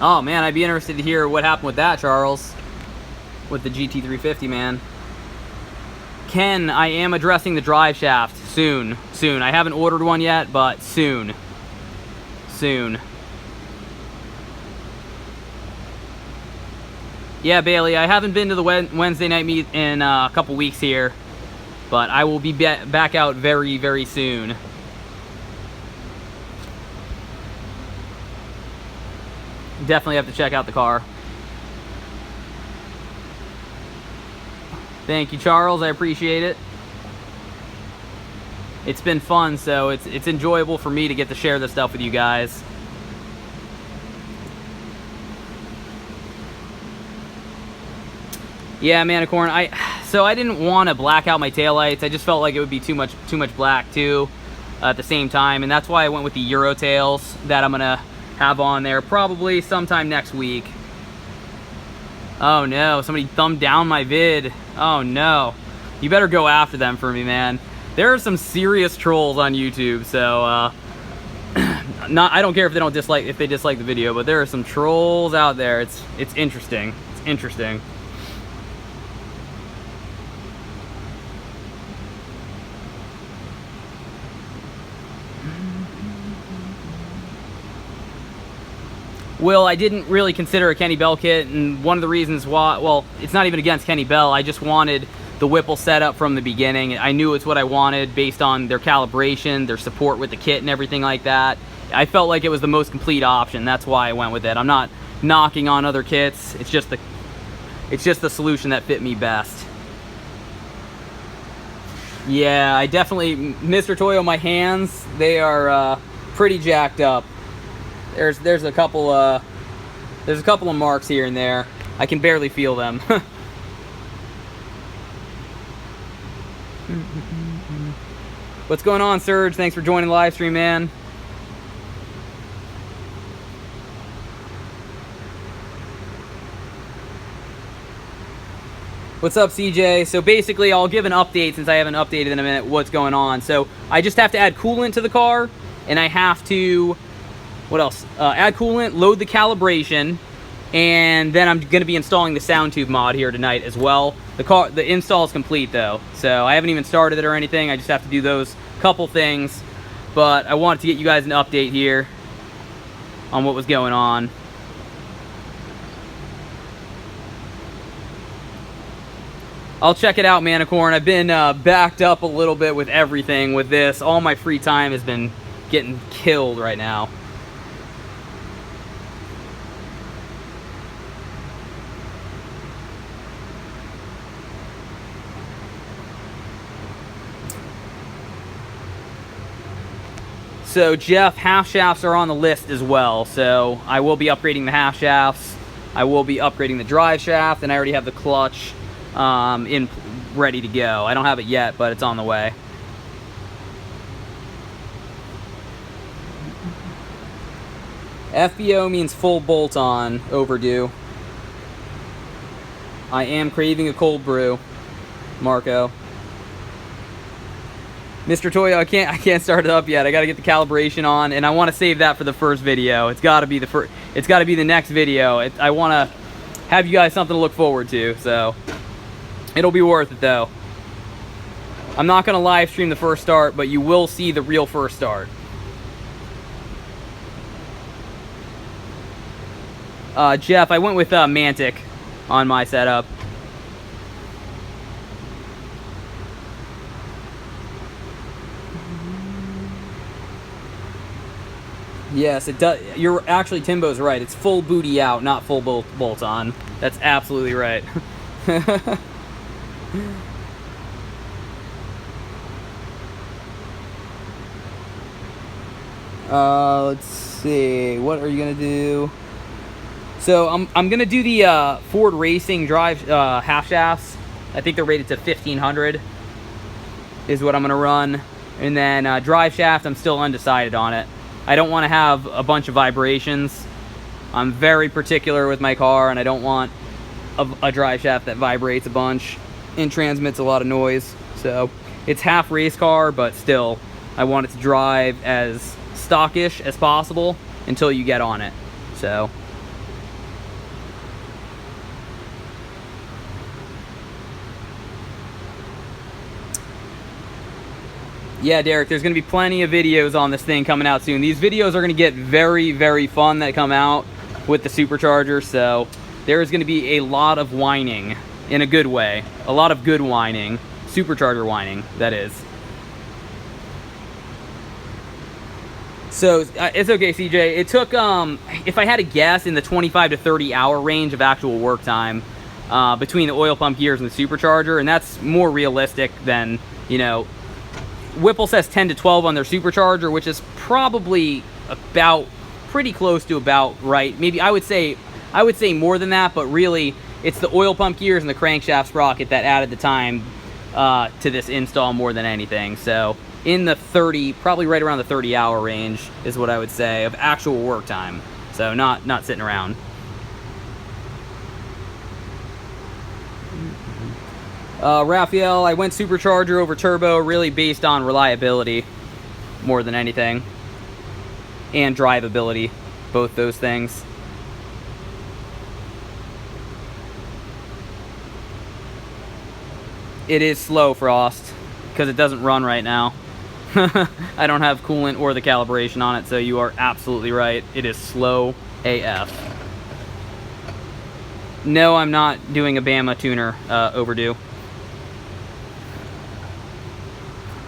Speaker 1: Oh man, I'd be interested to hear what happened with that, Charles. With the GT350, man. Ken, I am addressing the drive shaft soon. Soon. I haven't ordered one yet, but soon. Soon. Yeah, Bailey, I haven't been to the Wednesday night meet in a couple weeks here, but I will be back out very, very soon. Definitely have to check out the car. Thank you, Charles. I appreciate it. It's been fun, so it's enjoyable for me to get to share this stuff with you guys. Yeah, Manicorn, so I didn't want to black out my taillights. I just felt like it would be too much black too at the same time, and that's why I went with the Euro tails that I'm gonna have on there probably sometime next week. Oh no, somebody thumbed down my vid. Oh no. You better go after them for me, man. There are some serious trolls on YouTube, so I don't care if they dislike the video, but there are some trolls out there. It's interesting. It's interesting. Will, I didn't really consider a Kenny Bell kit, and one of the reasons why, well, it's not even against Kenny Bell, I just wanted the Whipple setup from the beginning. I knew it's what I wanted based on their calibration, their support with the kit and everything like that. I felt like it was the most complete option. That's why I went with it. I'm not knocking on other kits. It's just the solution that fit me best. Yeah, I definitely, Mr. Toyo, my hands, they are pretty jacked up. There's a couple of marks here and there. I can barely feel them. What's going on, Serge? Thanks for joining the live stream, man. What's up, CJ? So basically, I'll give an update since I haven't updated in a minute what's going on. So I just have to add coolant to the car, and I have to, what else? Add coolant, load the calibration, and then I'm going to be installing the sound tube mod here tonight as well. The install is complete though, so I haven't even started it or anything. I just have to do those couple things, but I wanted to get you guys an update here on what was going on. I'll check it out, Manicorn. I've been backed up a little bit with everything with this. All my free time has been getting killed right now. So Jeff, half shafts are on the list as well. So I will be upgrading the half shafts. I will be upgrading the drive shaft, and I already have the clutch ready to go. I don't have it yet, but it's on the way. FBO means full bolt on, overdue. I am craving a cold brew, Marco. Mr. Toyo, I can't start it up yet. I got to get the calibration on, and I want to save that for the first video. It's got to be the next video. I want to have you guys something to look forward to, so it'll be worth it though. I'm not going to live stream the first start, but you will see the real first start. Jeff, I went with Mantic on my setup. Yes, it does. You're actually, Timbo's right. It's full booty out, not full bolt on. That's absolutely right. Let's see. What are you gonna do? So I'm gonna do the Ford Racing drive half shafts. I think they're rated to 1500 is what I'm gonna run, and then drive shaft, I'm still undecided on it. I don't want to have a bunch of vibrations. I'm very particular with my car, and I don't want a drive shaft that vibrates a bunch and transmits a lot of noise. So it's half race car, but still, I want it to drive as stockish as possible until you get on it. So Yeah, Derek, there's going to be plenty of videos on this thing coming out soon. These videos are going to get very, very fun that come out with the Supercharger, so there's going to be a lot of whining in a good way. A lot of good whining. Supercharger whining, that is. So, it's okay, CJ. It took, if I had to guess, in the 25 to 30 hour range of actual work time between the oil pump gears and the Supercharger, and that's more realistic than, you know, Whipple says 10 to 12 on their Supercharger, which is probably about pretty close to about right. Maybe I would say more than that, but really it's the oil pump gears and the crankshaft sprocket that added the time to this install more than anything. So in the 30, probably right around the 30 hour range is what I would say of actual work time. So not sitting around. Raphael, I went Supercharger over Turbo really based on reliability more than anything. And drivability, both those things. It is slow, Frost, because it doesn't run right now. I don't have coolant or the calibration on it, so you are absolutely right. It is slow AF. No, I'm not doing a Bama tuner overdue.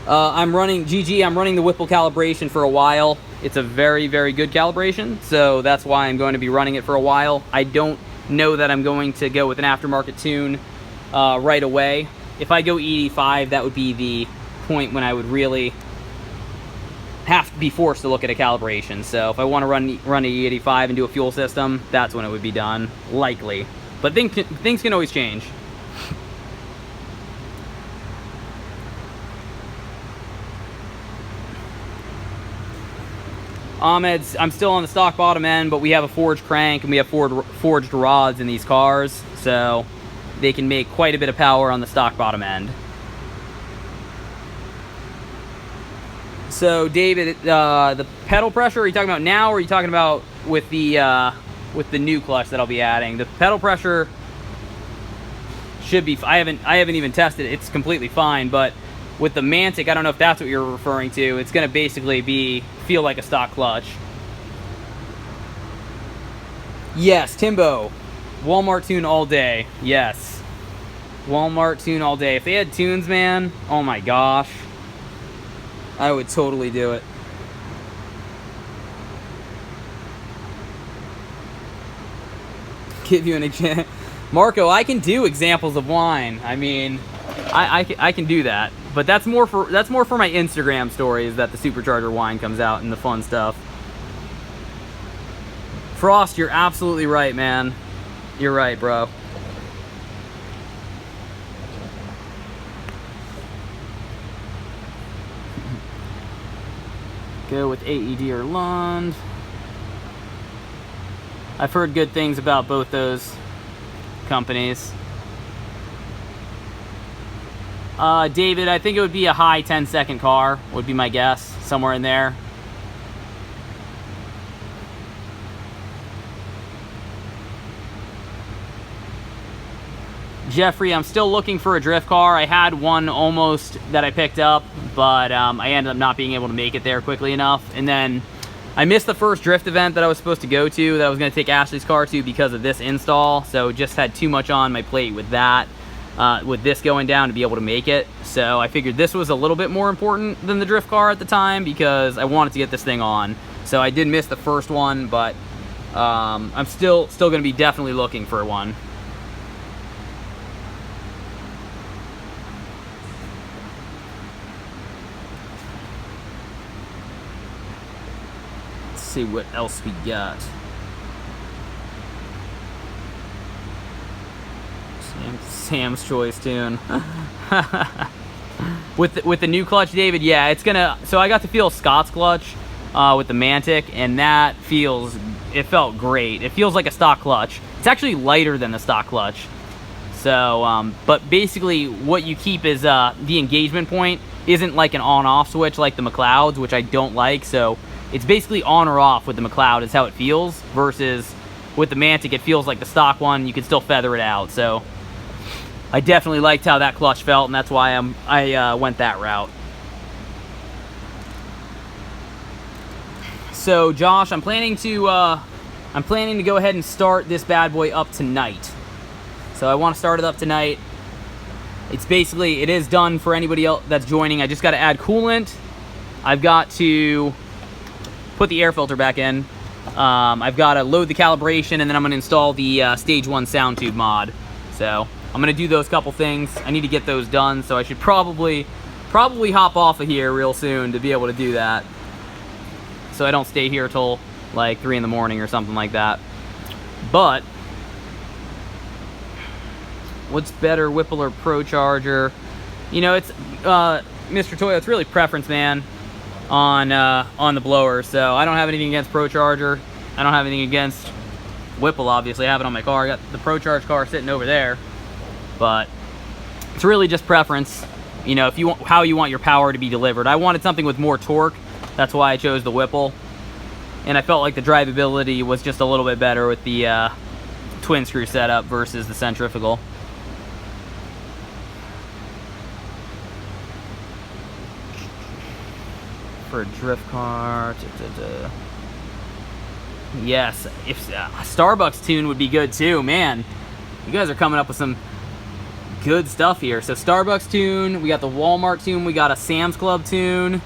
Speaker 1: I'm running the Whipple calibration for a while. It's a very, very good calibration, so that's why I'm going to be running it for a while. I don't know that I'm going to go with an aftermarket tune right away. If I go E85, that would be the point when I would really have to be forced to look at a calibration. So if I want to run a E85 and do a fuel system, that's when it would be done, likely. But things can always change. Ahmed's, I'm still on the stock bottom end, but we have a forged crank and we have forged rods in these cars, so they can make quite a bit of power on the stock bottom end. So David, the pedal pressure, are you talking about now, or are you talking about with the new clutch that I'll be adding? The pedal pressure should be, I haven't even tested it, it's completely fine, but with the Mantic, I don't know if that's what you're referring to, it's going to basically feel like a stock clutch. Yes, Timbo, Walmart tune all day. Yes, Walmart tune all day. If they had tunes, man, oh my gosh, I would totally do it. Give you an example. Marco, I can do examples of wine. I mean, I can do that. But that's more for my Instagram stories that the Supercharger wine comes out and the fun stuff. Frost, you're absolutely right, man. You're right, bro. Go with AED or Lund. I've heard good things about both those companies. David, I think it would be a high 10-second car, would be my guess, somewhere in there. Jeffrey, I'm still looking for a drift car. I had one almost that I picked up, but I ended up not being able to make it there quickly enough. And then I missed the first drift event that I was supposed to go to, that I was going to take Ashley's car to because of this install, so just had too much on my plate with that. With this going down to be able to make it. So I figured this was a little bit more important than the drift car at the time because I wanted to get this thing on. So I did miss the first one, but I'm still going to be definitely looking for one. Let's see what else we got. Sam's choice tune. with the new clutch, David, yeah, it's gonna, so I got to feel Scott's clutch with the Mantic, and that it felt great. It feels like a stock clutch. It's actually lighter than the stock clutch. So but basically what you keep is the engagement point isn't like an on-off switch like the McLeod's, which I don't like. So it's basically on or off with the McLeod is how it feels, versus with the Mantic it feels like the stock one. You can still feather it out. So I definitely liked how that clutch felt, and that's why I went that route. So Josh, I'm planning to go ahead and start this bad boy up tonight. So I want to start it up tonight. It's basically, it is done for anybody else that's joining. I just got to add coolant. I've got to put the air filter back in. I've got to load the calibration, and then I'm going to install the Stage 1 sound tube mod. So I'm going to do those couple things. I need to get those done, so I should probably hop off of here real soon to be able to do that. So I don't stay here till like 3 in the morning or something like that. But what's better, Whipple or Procharger? You know, it's Mr. Toyo, it's really preference, man, on the blower. So I don't have anything against Procharger. I don't have anything against Whipple, obviously. I have it on my car. I got the Procharge car sitting over there. But it's really just preference. You know, if you want, how you want your power to be delivered. I wanted something with more torque. That's why I chose the Whipple. And I felt like the drivability was just a little bit better with the twin screw setup versus the centrifugal. For a drift car, yes, if Starbucks tune would be good too, man. You guys are coming up with some good stuff here. So Starbucks tune, we got the Walmart tune, we got a Sam's Club tune.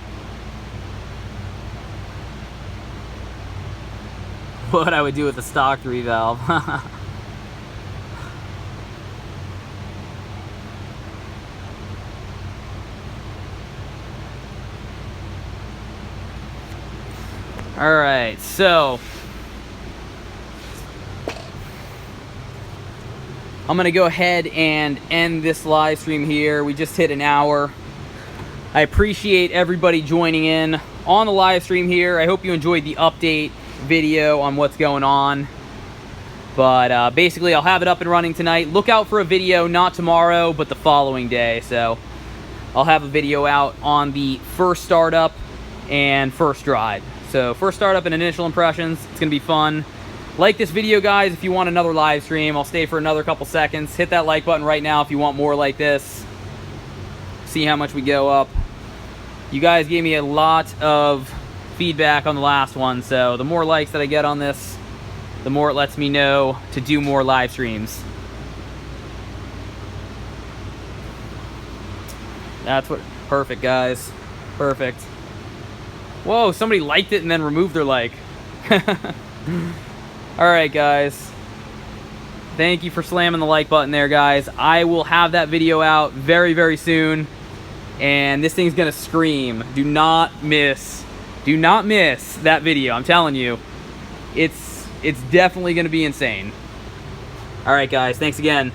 Speaker 1: What I would do with the stock 3 valve. Alright, so I'm gonna go ahead and end this live stream here. We just hit an hour. I appreciate everybody joining in on the live stream here. I hope you enjoyed the update video on what's going on. But basically, I'll have it up and running tonight. Look out for a video, not tomorrow, but the following day. So I'll have a video out on the first startup and first drive. So first startup and initial impressions. It's gonna be fun. Like this video, guys, if you want another live stream. I'll stay for another couple seconds. Hit that like button right now if you want more like this. See how much we go up. You guys gave me a lot of feedback on the last one, so the more likes that I get on this, the more it lets me know to do more live streams. That's what, perfect, guys. Perfect. Whoa, somebody liked it and then removed their like. Alright, guys. Thank you for slamming the like button there, guys. I will have that video out very, very soon. And this thing's gonna scream. Do not miss that video. I'm telling you. It's definitely gonna be insane. Alright, guys. Thanks again.